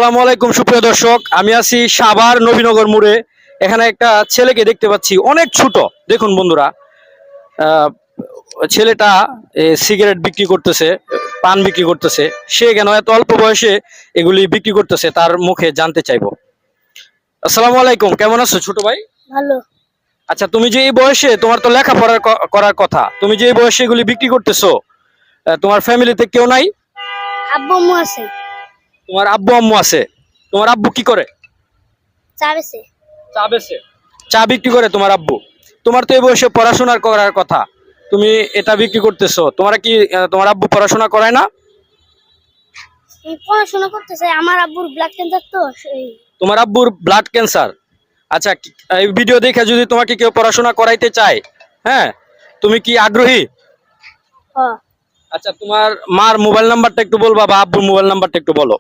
আসসালামু আলাইকুম সুপ্রিয় দর্শক, আমি আছি সাভার নবীনগর মোড়ে। এখানে একটা ছেলেকে দেখতে পাচ্ছি, অনেক ছোট। দেখুন বন্ধুরা, আহ, ছেলেটা সিগারেট বিক্রি করতেছে, পান বিক্রি করতেছে। সে কেন এত অল্প বয়সে এগুলি বিক্রি করতেছে, তার মুখে জানতে চাইবো। আসসালামু আলাইকুম, কেমন আছো ছোট ভাই? ভালো। আচ্ছা, তুমি যে এই বয়সে, তোমার তো লেখাপড়ার করার কথা, তুমি যে এই বয়সে এগুলি বিক্রি করতেছো, তোমার ফ্যামিলিতে কেউ নাই? আব্বু আম্মু আছে। তোমার আব্বু আম্মু আছে। তোমার আব্বু কি করে? চা বেছে। চা বেচে। চা বিক্রি করে তোমার আব্বু। তোমার তো এই বয়সে পড়াশোনা করার কথা, তুমি এটা বিক্রি করতেছো। তোমার আব্বু পড়াশোনা করায় না? আমি পড়াশোনা করতেছে, আমার আব্বুর ব্লাড ক্যান্সার তো সেই। তোমার আব্বুর ব্লাড ক্যান্সার। আচ্ছা, এই ভিডিও দেখে যদি তোমাকে কেউ পড়াশোনা করাইতে চায়, হ্যাঁ, তুমি কি আগ্রহী? হ। আচ্ছা, তোমার মার মোবাইল নাম্বারটা একটু বলবা, বা আব্বুর মোবাইল নাম্বারটা একটু বলো।